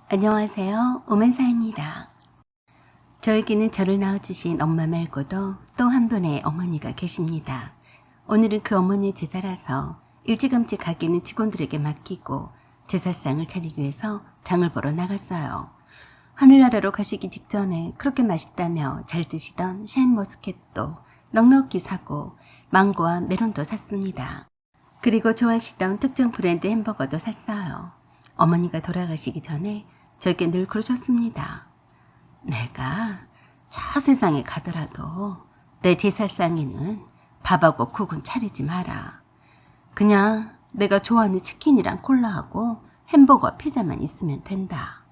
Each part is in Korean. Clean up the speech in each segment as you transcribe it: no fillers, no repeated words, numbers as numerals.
안녕하세요. 오만사입니다. 저에게는 저를 낳아주신 엄마 말고도 또 한 분의 어머니가 계십니다. 오늘은 그 어머니의 제사라서 일찌감치 가게는 직원들에게 맡기고 제사상을 차리기 위해서 장을 보러 나갔어요. 하늘나라로 가시기 직전에 그렇게 맛있다며 잘 드시던 샤인머스켓도 넉넉히 사고 망고와 메론도 샀습니다. 그리고 좋아하시던 특정 브랜드 햄버거도 샀어요. 어머니가 돌아가시기 전에 저에게 늘 그러셨습니다. 내가 저 세상에 가더라도 내 제사상에는 밥하고 국은 차리지 마라. 그냥 내가 좋아하는 치킨이랑 콜라하고 햄버거 피자만 있으면 된다.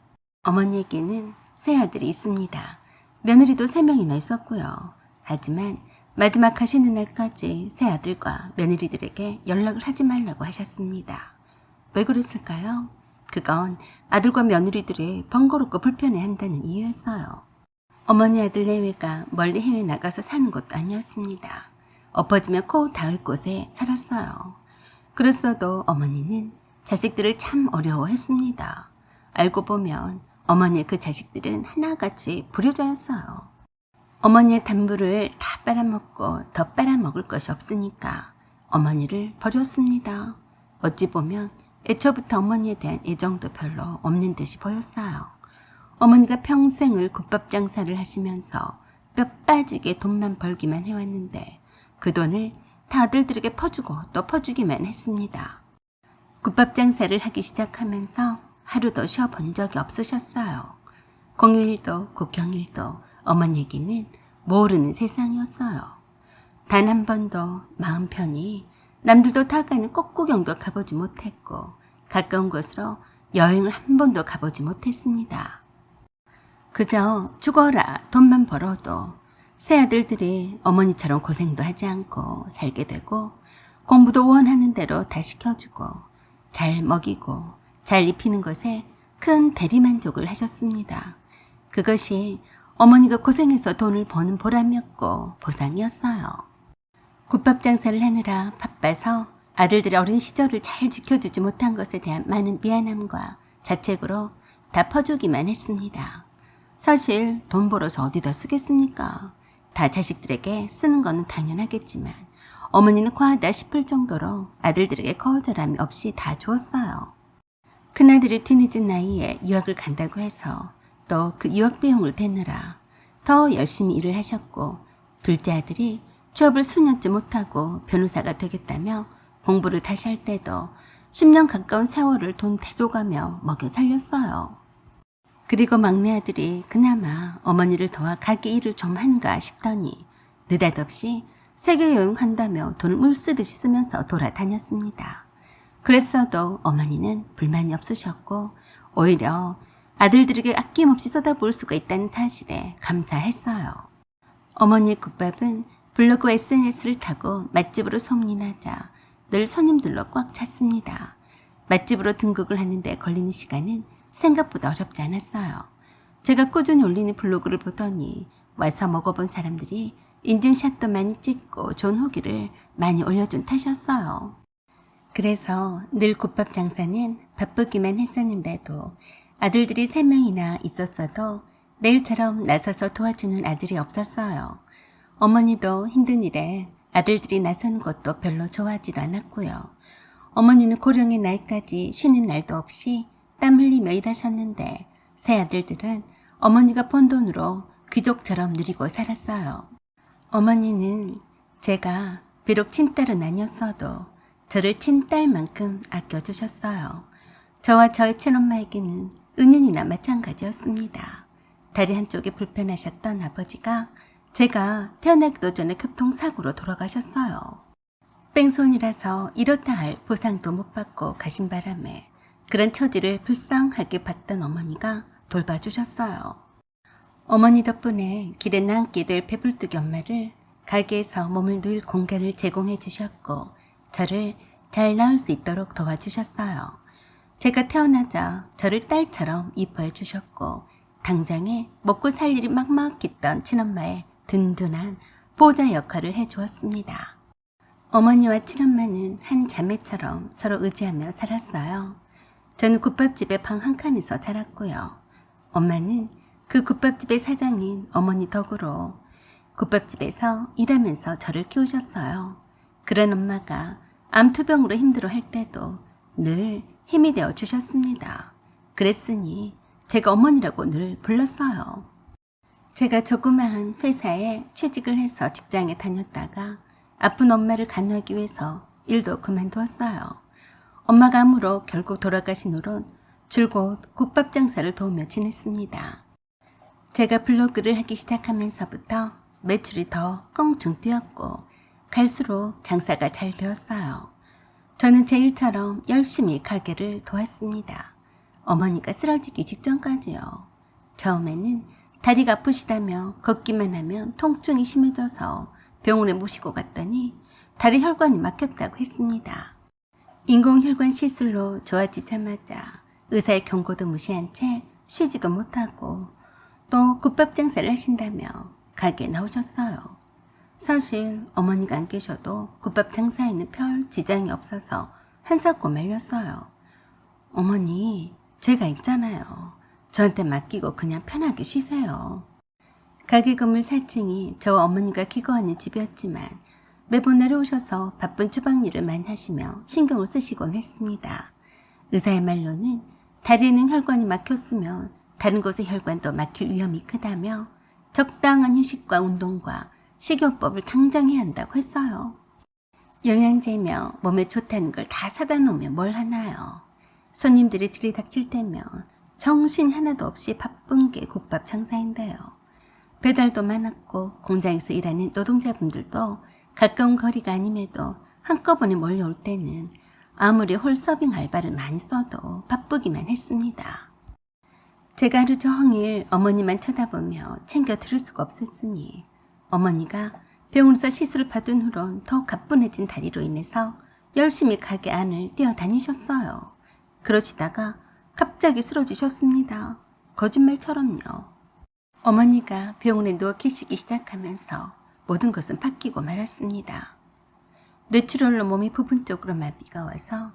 어머니에게는 세 아들이 있습니다. 며느리도 3명이나 있었고요. 하지만 마지막 가시는 날까지 세 아들과 며느리들에게 연락을 하지 말라고 하셨습니다. 왜 그랬을까요? 그건 아들과 며느리들이 번거롭고 불편해한다는 이유였어요. 어머니 아들 내외가 멀리 해외 나가서 사는 것도 아니었습니다. 엎어지면 코 닿을 곳에 살았어요. 그랬어도 어머니는 자식들을 참 어려워했습니다. 알고 보면 어머니의 그 자식들은 하나같이 불효자였어요. 어머니의 단물을 다 빨아먹고 더 빨아먹을 것이 없으니까 어머니를 버렸습니다. 어찌 보면 애초부터 어머니에 대한 애정도 별로 없는 듯이 보였어요. 어머니가 평생을 국밥 장사를 하시면서 뼈 빠지게 돈만 벌기만 해왔는데 그 돈을 다 아들들에게 퍼주고 또 퍼주기만 했습니다. 국밥 장사를 하기 시작하면서 하루도 쉬어본 적이 없으셨어요. 공휴일도 국경일도 어머니에게는 모르는 세상이었어요. 단 한 번도 마음 편히 남들도 다 가는 꽃구경도 가보지 못했고 가까운 곳으로 여행을 한 번도 가보지 못했습니다. 그저 죽어라 돈만 벌어도 새 아들들이 어머니처럼 고생도 하지 않고 살게 되고 공부도 원하는 대로 다 시켜주고 잘 먹이고 잘 입히는 것에 큰 대리만족을 하셨습니다. 그것이 어머니가 고생해서 돈을 버는 보람이었고 보상이었어요. 국밥 장사를 하느라 바빠서 아들들의 어린 시절을 잘 지켜주지 못한 것에 대한 많은 미안함과 자책으로 다 퍼주기만 했습니다. 사실 돈 벌어서 어디다 쓰겠습니까? 다 자식들에게 쓰는 거는 당연하겠지만 어머니는 과하다 싶을 정도로 아들들에게 거절함이 없이 다 주었어요. 큰아들이 뒤늦은 나이에 유학을 간다고 해서 또 그 유학 비용을 대느라 더 열심히 일을 하셨고 둘째 아들이 취업을 수년째 못하고 변호사가 되겠다며 공부를 다시 할 때도 10년 가까운 세월을 돈 대줘가며 먹여 살렸어요. 그리고 막내 아들이 그나마 어머니를 도와 가게 일을 좀 한가 싶더니 느닷없이 세계 여행한다며 돈을 물쓰듯이 쓰면서 돌아다녔습니다. 그랬어도 어머니는 불만이 없으셨고 오히려 아들들에게 아낌없이 쏟아부을 수가 있다는 사실에 감사했어요. 어머니의 국밥은 블로그 SNS를 타고 맛집으로 소문이 나자 늘 손님들로 꽉 찼습니다. 맛집으로 등극을 하는데 걸리는 시간은 생각보다 어렵지 않았어요. 제가 꾸준히 올리는 블로그를 보더니 와서 먹어본 사람들이 인증샷도 많이 찍고 좋은 후기를 많이 올려준 탓이었어요. 그래서 늘 국밥 장사는 바쁘기만 했었는데도 아들들이 3명이나 있었어도 내일처럼 나서서 도와주는 아들이 없었어요. 어머니도 힘든 일에 아들들이 나서는 것도 별로 좋아하지도 않았고요. 어머니는 고령의 나이까지 쉬는 날도 없이 땀 흘리며 일하셨는데 새 아들들은 어머니가 번 돈으로 귀족처럼 누리고 살았어요. 어머니는 제가 비록 친딸은 아니었어도 저를 친딸만큼 아껴주셨어요. 저와 저의 친엄마에게는 은인이나 마찬가지였습니다. 다리 한쪽이 불편하셨던 아버지가 제가 태어나기도 전에 교통사고로 돌아가셨어요. 뺑소니라서 이렇다 할 보상도 못 받고 가신 바람에 그런 처지를 불쌍하게 봤던 어머니가 돌봐주셨어요. 어머니 덕분에 길에 나앉게 될 배불뚝이 엄마를 가게에서 몸을 누일 공간을 제공해 주셨고 저를 잘 나을 수 있도록 도와주셨어요. 제가 태어나자 저를 딸처럼 이뻐해 주셨고 당장에 먹고 살 일이 막막했던 친엄마의 든든한 보호자 역할을 해주었습니다. 어머니와 친엄마는 한 자매처럼 서로 의지하며 살았어요. 저는 국밥집의 방 한 칸에서 자랐고요. 엄마는 그 국밥집의 사장인 어머니 덕으로 국밥집에서 일하면서 저를 키우셨어요. 그런 엄마가 암투병으로 힘들어할 때도 늘 힘이 되어 주셨습니다. 그랬으니 제가 어머니라고 늘 불렀어요. 제가 조그마한 회사에 취직을 해서 직장에 다녔다가 아픈 엄마를 간호하기 위해서 일도 그만두었어요. 엄마가 암으로 결국 돌아가신 후론 줄곧 국밥 장사를 도우며 지냈습니다. 제가 블로그를 하기 시작하면서부터 매출이 더 껑충 뛰었고 갈수록 장사가 잘 되었어요. 저는 제 일처럼 열심히 가게를 도왔습니다. 어머니가 쓰러지기 직전까지요. 처음에는 다리가 아프시다며 걷기만 하면 통증이 심해져서 병원에 모시고 갔더니 다리 혈관이 막혔다고 했습니다. 인공혈관 시술로 좋아지자마자 의사의 경고도 무시한 채 쉬지도 못하고 또 국밥 장사를 하신다며 가게에 나오셨어요. 사실 어머니가 안 계셔도 국밥 장사에는 별 지장이 없어서 한사코 말렸어요. 어머니, 제가 있잖아요. 저한테 맡기고 그냥 편하게 쉬세요. 가게 건물 4층이 저와 어머니가 기거하는 집이었지만 매번 내려오셔서 바쁜 주방 일을 많이 하시며 신경을 쓰시곤 했습니다. 의사의 말로는 다리에는 혈관이 막혔으면 다른 곳의 혈관도 막힐 위험이 크다며 적당한 휴식과 운동과 식이요법을 당장 해야 한다고 했어요. 영양제며 몸에 좋다는 걸 다 사다 놓으면 뭘 하나요. 손님들이 들이닥칠 때면 정신 하나도 없이 바쁜 게 국밥 장사인데요. 배달도 많았고 공장에서 일하는 노동자분들도 가까운 거리가 아님에도 한꺼번에 몰려올 때는 아무리 홀서빙 알바를 많이 써도 바쁘기만 했습니다. 제가 하루 종일 어머니만 쳐다보며 챙겨 들을 수가 없었으니 어머니가 병원에서 시술을 받은 후론 더 가뿐해진 다리로 인해서 열심히 가게 안을 뛰어다니셨어요. 그러시다가 갑자기 쓰러지셨습니다. 거짓말처럼요. 어머니가 병원에 누워 계시기 시작하면서 모든 것은 바뀌고 말았습니다. 뇌출혈로 몸이 부분적으로 마비가 와서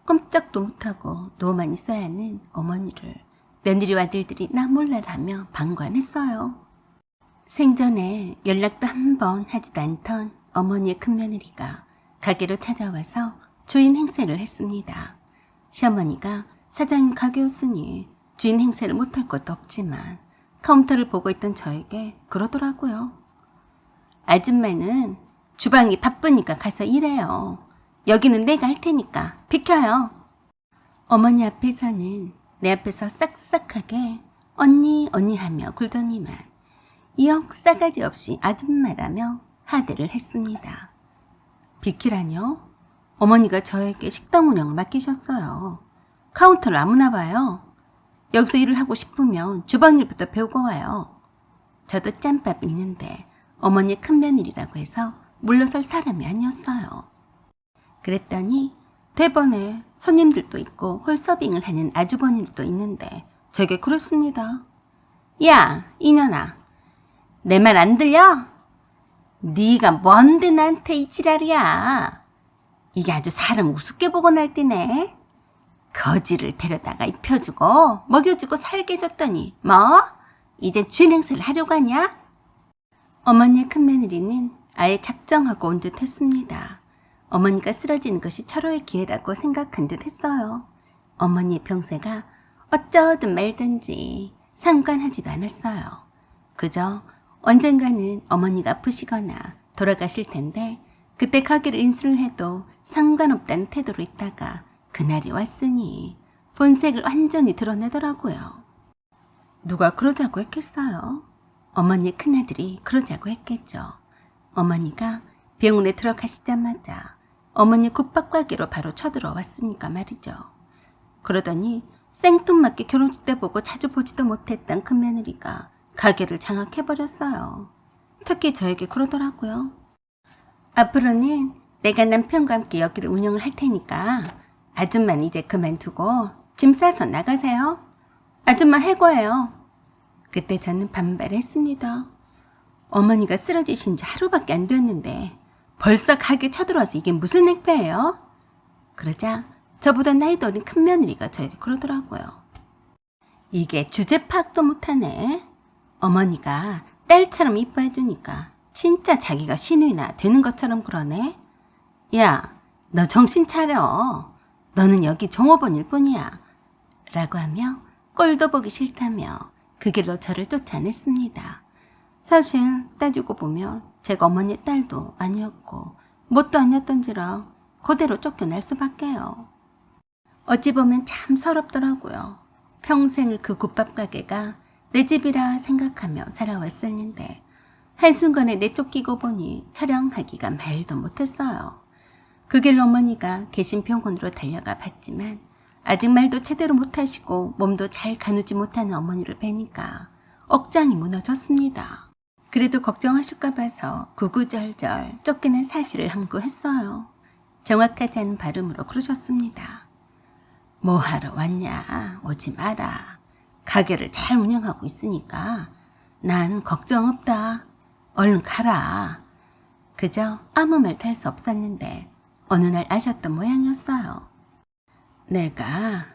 꼼짝도 못하고 누워만 있어야 하는 어머니를 며느리와 아들들이 나 몰라라 하며 방관했어요. 생전에 연락도 한 번 하지도 않던 어머니의 큰며느리가 가게로 찾아와서 주인 행세를 했습니다. 시어머니가 사장님 가게였으니 주인 행세를 못할 것도 없지만 카운터를 보고 있던 저에게 그러더라고요. 아줌마는 주방이 바쁘니까 가서 일해요. 여기는 내가 할 테니까 비켜요. 어머니 앞에서는 내 앞에서 싹싹하게 언니 언니 하며 굴더니만 영 싸가지 없이 아줌마라며 하대를 했습니다. 비키라뇨? 어머니가 저에게 식당 운영을 맡기셨어요. 카운터를 아무나 봐요. 여기서 일을 하고 싶으면 주방 일부터 배우고 와요. 저도 짬밥 있는데 어머니의 큰며느리라고 해서 물러설 사람이 아니었어요. 그랬더니 대번에 손님들도 있고 홀서빙을 하는 아주버님도 있는데 제게 그랬습니다. 야, 이년아, 내 말 안 들려? 네가 뭔데 나한테 이 지랄이야. 이게 아주 사람 우습게 보고 날뛰네. 거지를 데려다가 입혀주고 먹여주고 살게 해줬더니 뭐? 이제 주인 행세를 하려고 하냐? 어머니의 큰며느리는 아예 작정하고 온 듯 했습니다. 어머니가 쓰러지는 것이 철호의 기회라고 생각한 듯 했어요. 어머니의 병세가 어쩌든 말든지 상관하지도 않았어요. 그저 언젠가는 어머니가 아프시거나 돌아가실 텐데 그때 가게를 인수를 해도 상관없다는 태도로 있다가 그날이 왔으니 본색을 완전히 드러내더라고요. 누가 그러자고 했겠어요? 어머니의 큰아들이 그러자고 했겠죠. 어머니가 병원에 들어가시자마자 어머니 국밥가게로 바로 쳐들어왔으니까 말이죠. 그러더니 생뚱맞게 결혼식 때 보고 자주 보지도 못했던 큰며느리가 가게를 장악해버렸어요. 특히 저에게 그러더라고요. 앞으로는 내가 남편과 함께 여기를 운영을 할 테니까 아줌마는 이제 그만두고 짐 싸서 나가세요. 아줌마 해고해요. 그때 저는 반발했습니다. 어머니가 쓰러지신 지 하루밖에 안 됐는데 벌써 가게 쳐들어와서 이게 무슨 행패예요? 그러자 저보다 나이도 어린 큰 며느리가 저에게 그러더라고요. 이게 주제 파악도 못하네. 어머니가 딸처럼 이뻐해주니까 진짜 자기가 시누이나 되는 것처럼 그러네. 야, 너 정신 차려. 너는 여기 종업원일 뿐이야. 라고 하며 꼴도 보기 싫다며 그 길로 저를 쫓아냈습니다. 사실 따지고 보면 제가 어머니의 딸도 아니었고 뭣도 아니었던지라 그대로 쫓겨날 수밖에요. 어찌 보면 참 서럽더라고요. 평생을 그 국밥 가게가 내 집이라 생각하며 살아왔었는데 한순간에 내쫓기고 보니 촬영하기가 말도 못했어요. 그 길로 어머니가 계신 병원으로 달려가 봤지만 아직 말도 제대로 못하시고 몸도 잘 가누지 못하는 어머니를 뵈니까 억장이 무너졌습니다. 그래도 걱정하실까 봐서 구구절절 쫓기는 사실을 함구했어요. 정확하지 않은 발음으로 그러셨습니다. 뭐하러 왔냐? 오지 마라. 가게를 잘 운영하고 있으니까 난 걱정 없다. 얼른 가라. 그저 아무 말도 할 수 없었는데 어느 날 아셨던 모양이었어요. 내가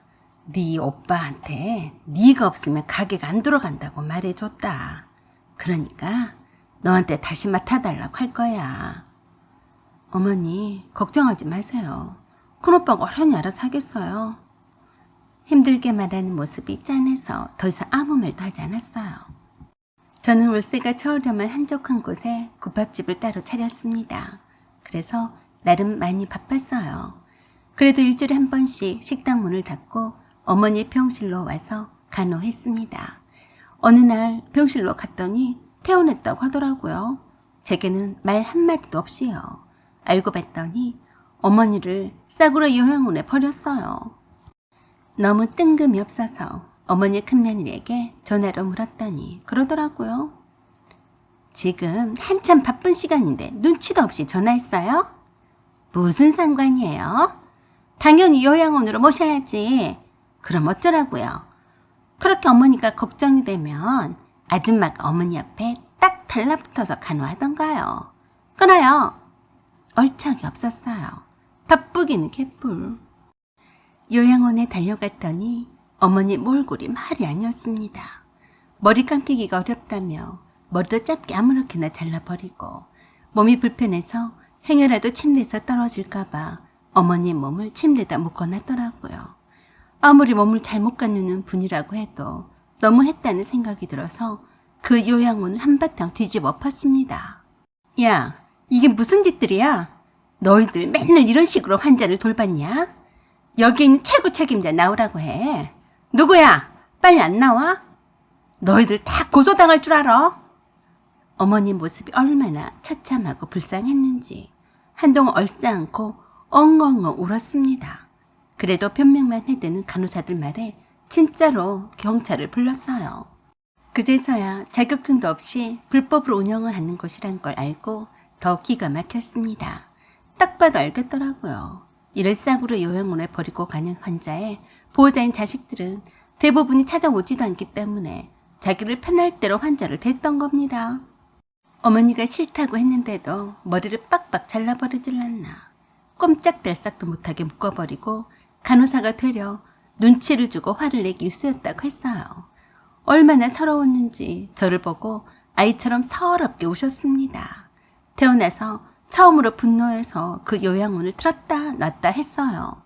네 오빠한테 네가 없으면 가게가 안 들어간다고 말해줬다. 그러니까 너한테 다시 맡아달라고 할 거야. 어머니 걱정하지 마세요. 큰오빠가 어련히 알아서 하겠어요. 힘들게 말하는 모습이 짠해서 더 이상 아무 말도 하지 않았어요. 저는 월세가 저렴한 한적한 곳에 국밥집을 따로 차렸습니다. 그래서 나름 많이 바빴어요. 그래도 일주일에 한 번씩 식당 문을 닫고 어머니 병실로 와서 간호했습니다. 어느 날 병실로 갔더니 퇴원했다고 하더라고요. 제게는 말 한마디도 없이요. 알고 봤더니 어머니를 싸구려 요양원에 버렸어요. 너무 뜬금이 없어서 어머니 큰며느리에게 전화로 물었더니 그러더라고요. 지금 한참 바쁜 시간인데 눈치도 없이 전화했어요? 무슨 상관이에요? 당연히 요양원으로 모셔야지. 그럼 어쩌라고요? 그렇게 어머니가 걱정이 되면 아줌마가 어머니 옆에 딱 달라붙어서 간호하던가요. 끊어요. 얼척이 없었어요. 바쁘기는 개뿔. 요양원에 달려갔더니 어머니 몰골이 말이 아니었습니다. 머리 감기기가 어렵다며 머리도 짧게 아무렇게나 잘라버리고 몸이 불편해서 행여라도 침대에서 떨어질까봐 어머니의 몸을 침대에다 묶어놨더라고요. 아무리 몸을 잘못 갖누는 분이라고 해도 너무했다는 생각이 들어서 그 요양원을 한바탕 뒤집어 엎었습니다. 야, 이게 무슨 짓들이야? 너희들 맨날 이런 식으로 환자를 돌봤냐? 여기 있는 최고 책임자 나오라고 해. 누구야? 빨리 안 나와? 너희들 다 고소당할 줄 알아? 어머니 모습이 얼마나 처참하고 불쌍했는지 한동안 얼싸안고 엉엉엉 울었습니다. 그래도 변명만 해대는 간호사들 말에 진짜로 경찰을 불렀어요. 그제서야 자격증도 없이 불법으로 운영을 하는 곳이란 걸 알고 더 기가 막혔습니다. 딱 봐도 알겠더라고요. 이를 싸구려 요양원에 버리고 가는 환자의 보호자인 자식들은 대부분이 찾아오지도 않기 때문에 자기를 편할 대로 환자를 댔던 겁니다. 어머니가 싫다고 했는데도 머리를 빡빡 잘라버리질 않나. 꼼짝달싹도 못하게 묶어버리고 간호사가 되려 눈치를 주고 화를 내기 일쑤였다고 했어요. 얼마나 서러웠는지 저를 보고 아이처럼 서럽게 우셨습니다. 태어나서 처음으로 분노해서 그 요양원을 틀었다 놨다 했어요.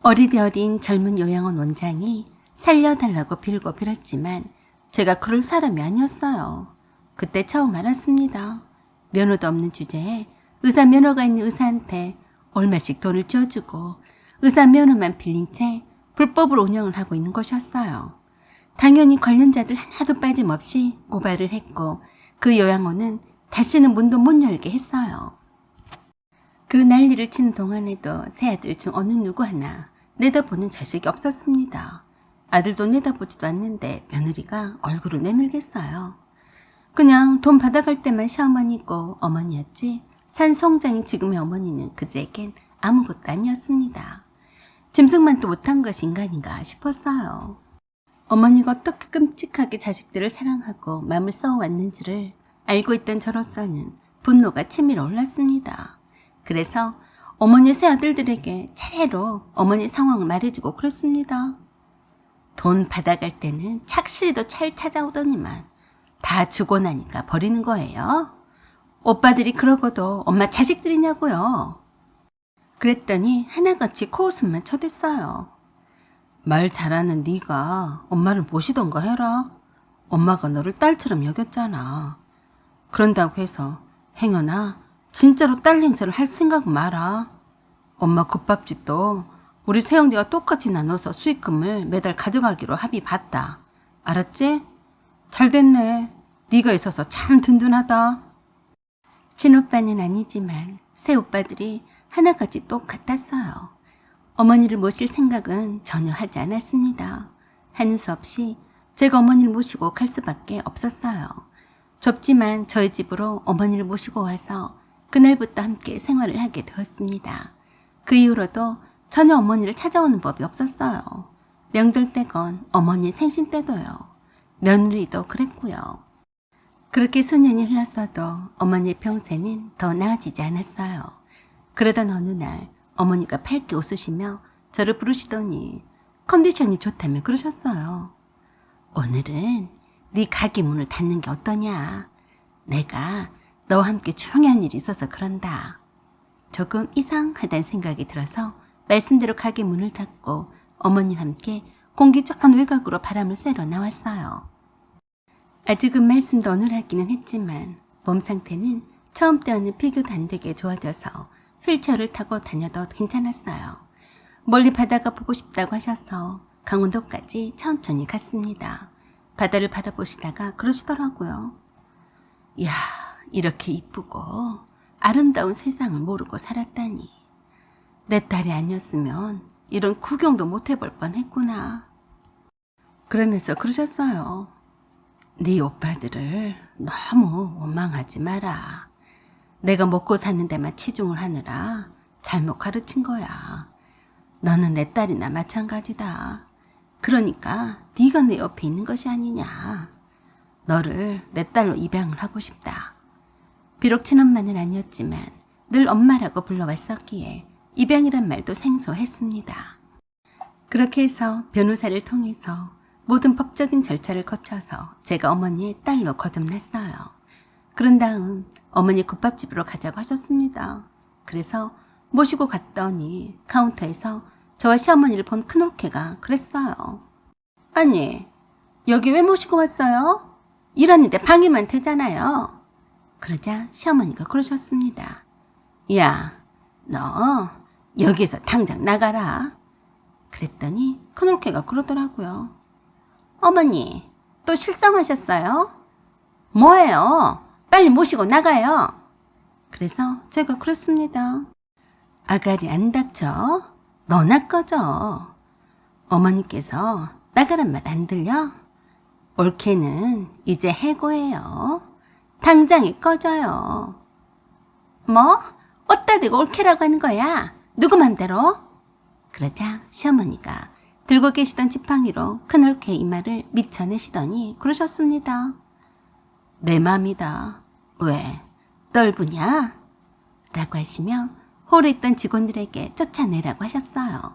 어리디 어린 젊은 요양원 원장이 살려달라고 빌고 빌었지만 제가 그럴 사람이 아니었어요. 그때 처음 알았습니다. 면허도 없는 주제에 의사 면허가 있는 의사한테 얼마씩 돈을 쥐어주고 의사 면허만 빌린 채 불법으로 운영을 하고 있는 것이었어요. 당연히 관련자들 하나도 빠짐없이 고발을 했고 그 요양원은 다시는 문도 못 열게 했어요. 그 난리를 치는 동안에도 새 아들 중 어느 누구 하나 내다보는 자식이 없었습니다. 아들도 내다보지도 않는데 며느리가 얼굴을 내밀겠어요. 그냥 돈 받아갈 때만 시어머니고 어머니였지 산송장인 지금의 어머니는 그들에겐 아무것도 아니었습니다. 짐승만도 못한 것이 인간인가 싶었어요. 어머니가 어떻게 끔찍하게 자식들을 사랑하고 마음을 써왔는지를 알고 있던 저로서는 분노가 치밀어 올랐습니다. 그래서 어머니 새아들들에게 차례로 어머니 상황을 말해주고 그랬습니다. 돈 받아갈 때는 착실히도 잘 찾아오더니만 다 주고 나니까 버리는 거예요. 오빠들이 그러고도 엄마 자식들이냐고요. 그랬더니 하나같이 코웃음만 쳐댔어요. 말 잘하는 네가 엄마를 모시던가 해라. 엄마가 너를 딸처럼 여겼잖아. 그런다고 해서 행여나 진짜로 딸 행세를 할 생각은 마라. 엄마 국밥집도 우리 세영이가 똑같이 나눠서 수익금을 매달 가져가기로 합의 봤다. 알았지? 잘 됐네. 네가 있어서 참 든든하다. 친오빠는 아니지만 새오빠들이 하나같이 똑같았어요. 어머니를 모실 생각은 전혀 하지 않았습니다. 하는 수 없이 제가 어머니를 모시고 갈 수밖에 없었어요. 좁지만 저희 집으로 어머니를 모시고 와서 그날부터 함께 생활을 하게 되었습니다. 그 이후로도 전혀 어머니를 찾아오는 법이 없었어요. 명절 때건 어머니 생신 때도요. 며느리도 그랬고요. 그렇게 수년이 흘렀어도 어머니의 병세는 더 나아지지 않았어요. 그러던 어느 날 어머니가 밝게 웃으시며 저를 부르시더니 컨디션이 좋다며 그러셨어요. 오늘은 네 가게 문을 닫는 게 어떠냐. 내가 너와 함께 중요한 일이 있어서 그런다. 조금 이상하다는 생각이 들어서 말씀대로 가게 문을 닫고 어머니와 함께 공기 좋은 외곽으로 바람을 쐬러 나왔어요. 아직은 말씀도 어눌하기는 했지만 몸 상태는 처음 때와는 비교도 안 되게 좋아져서 휠체어를 타고 다녀도 괜찮았어요. 멀리 바다가 보고 싶다고 하셔서 강원도까지 천천히 갔습니다. 바다를 바라보시다가 그러시더라고요. 이야, 이렇게 이쁘고 아름다운 세상을 모르고 살았다니. 내 딸이 아니었으면 이런 구경도 못 해볼 뻔했구나. 그러면서 그러셨어요. 네 오빠들을 너무 원망하지 마라. 내가 먹고 사는 데만 치중을 하느라 잘못 가르친 거야. 너는 내 딸이나 마찬가지다. 그러니까 네가 내 옆에 있는 것이 아니냐. 너를 내 딸로 입양을 하고 싶다. 비록 친엄마는 아니었지만 늘 엄마라고 불러왔었기에 입양이란 말도 생소했습니다. 그렇게 해서 변호사를 통해서 모든 법적인 절차를 거쳐서 제가 어머니의 딸로 거듭났어요. 그런 다음 어머니 국밥집으로 가자고 하셨습니다. 그래서 모시고 갔더니 카운터에서 저와 시어머니를 본 큰올케가 그랬어요. 아니, 여기 왜 모시고 왔어요? 이러는데 방해만 되잖아요. 그러자 시어머니가 그러셨습니다. 야, 너 여기에서 당장 나가라. 그랬더니 큰올케가 그러더라고요. 어머니, 또 실성하셨어요? 뭐예요? 빨리 모시고 나가요. 그래서 제가 그랬습니다. 아가리 안 닥쳐? 너나 꺼져. 어머니께서 나가란 말 안 들려? 올케는 이제 해고예요. 당장에 꺼져요. 뭐? 어디다 대고 올케라고 하는 거야? 누구 맘대로? 그러자 시어머니가 들고 계시던 지팡이로 큰올케 이마를 미쳐내시더니 그러셨습니다. 내 맘이다. 왜? 떫으냐? 라고 하시며 홀에 있던 직원들에게 쫓아내라고 하셨어요.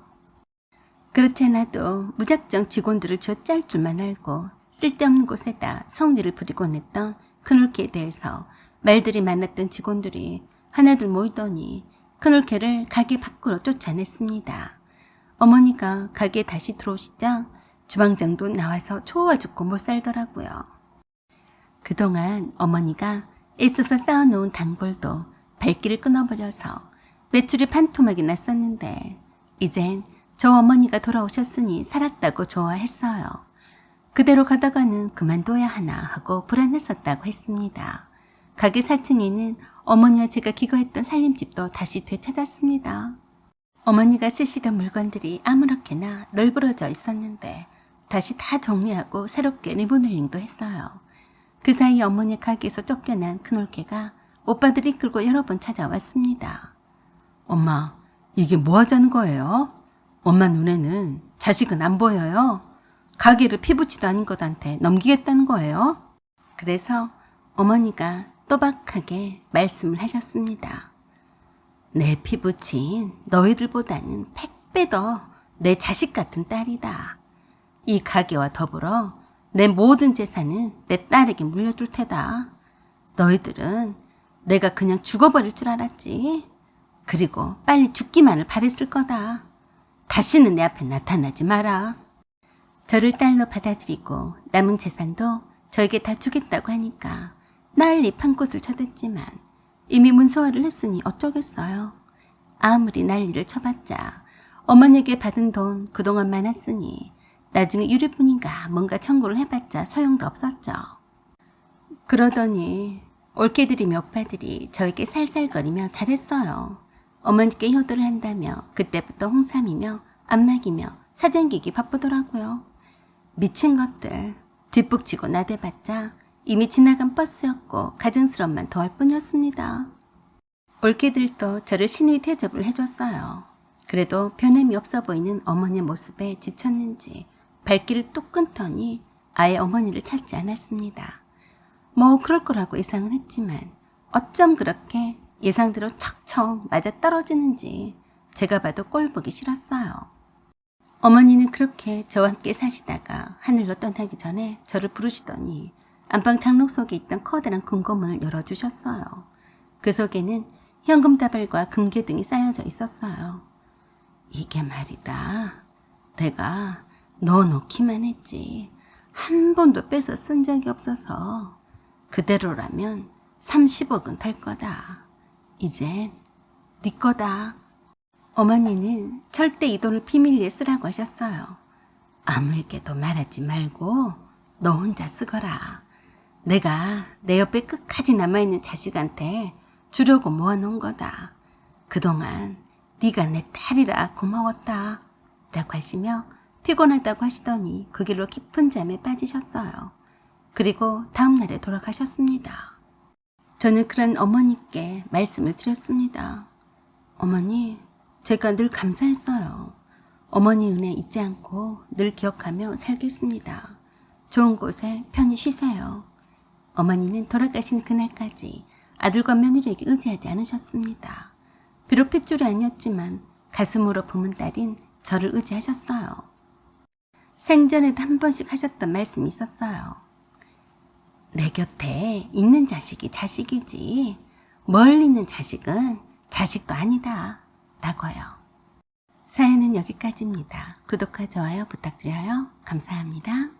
그렇지 않아도 무작정 직원들을 쥐어짤 줄만 알고 쓸데없는 곳에다 성질을 부리곤 했던 큰올케에 대해서 말들이 많았던 직원들이 하나둘 모이더니 큰올케를 가게 밖으로 쫓아냈습니다. 어머니가 가게에 다시 들어오시자 주방장도 나와서 초와 죽고 못 살더라고요. 그동안 어머니가 애써서 쌓아놓은 단골도 발길을 끊어버려서 매출이 반토막이 났었는데 이젠 저 어머니가 돌아오셨으니 살았다고 좋아했어요. 그대로 가다가는 그만둬야 하나 하고 불안했었다고 했습니다. 가게 4층에는 어머니와 제가 기거했던 살림집도 다시 되찾았습니다. 어머니가 쓰시던 물건들이 아무렇게나 널브러져 있었는데 다시 다 정리하고 새롭게 리모델링도 했어요. 그 사이 어머니 가게에서 쫓겨난 큰올케가 오빠들이 이끌고 여러 번 찾아왔습니다. 엄마, 이게 뭐 하자는 거예요? 엄마 눈에는 자식은 안 보여요. 가게를 피부치도 아닌 것한테 넘기겠다는 거예요. 그래서 어머니가 또박하게 말씀을 하셨습니다. 내 피부친 너희들보다는 100배 더 내 자식 같은 딸이다. 이 가게와 더불어 내 모든 재산은 내 딸에게 물려줄 테다. 너희들은 내가 그냥 죽어버릴 줄 알았지. 그리고 빨리 죽기만을 바랬을 거다. 다시는 내 앞에 나타나지 마라. 저를 딸로 받아들이고 남은 재산도 저에게 다 주겠다고 하니까 난리 판꽃을 쳐댔지만 이미 문서화를 했으니 어쩌겠어요. 아무리 난리를 쳐봤자 어머니에게 받은 돈 그동안 많았으니 나중에 유류분인가 뭔가 청구를 해봤자 소용도 없었죠. 그러더니 올케들이 오빠들이 저에게 살살거리며 잘했어요. 어머니께 효도를 한다며 그때부터 홍삼이며 안마기며 사장기기 바쁘더라고요. 미친 것들 뒷북치고 나대봤자 이미 지나간 버스였고 가증스러움만 더할 뿐이었습니다. 올케들도 저를 신의 대접을 해줬어요. 그래도 변함이 없어 보이는 어머니의 모습에 지쳤는지 발길을 뚝 끊더니 아예 어머니를 찾지 않았습니다. 뭐 그럴 거라고 예상은 했지만 어쩜 그렇게 예상대로 척척 맞아 떨어지는지 제가 봐도 꼴 보기 싫었어요. 어머니는 그렇게 저와 함께 사시다가 하늘로 떠나기 전에 저를 부르시더니 안방 장롱 속에 있던 커다란 금고문을 열어주셨어요. 그 속에는 현금 다발과 금괴 등이 쌓여져 있었어요. 이게 말이다. 내가 넣어놓기만 했지 한 번도 빼서 쓴 적이 없어서 그대로라면 30억은 될 거다. 이젠 네 거다. 어머니는 절대 이 돈을 비밀리에 쓰라고 하셨어요. 아무에게도 말하지 말고 너 혼자 쓰거라. 내가 내 옆에 끝까지 남아있는 자식한테 주려고 모아놓은 거다. 그동안 네가 내 딸이라 고마웠다 라고 하시며 피곤하다고 하시더니 그 길로 깊은 잠에 빠지셨어요. 그리고 다음날에 돌아가셨습니다. 저는 그런 어머니께 말씀을 드렸습니다. 어머니, 제가 늘 감사했어요. 어머니 은혜 잊지 않고 늘 기억하며 살겠습니다. 좋은 곳에 편히 쉬세요. 어머니는 돌아가신 그날까지 아들과 며느리에게 의지하지 않으셨습니다. 비록 핏줄이 아니었지만 가슴으로 품은 딸인 저를 의지하셨어요. 생전에도 한 번씩 하셨던 말씀이 있었어요. 내 곁에 있는 자식이 자식이지 멀리 있는 자식은 자식도 아니다 라고요. 사연은 여기까지입니다. 구독과 좋아요 부탁드려요. 감사합니다.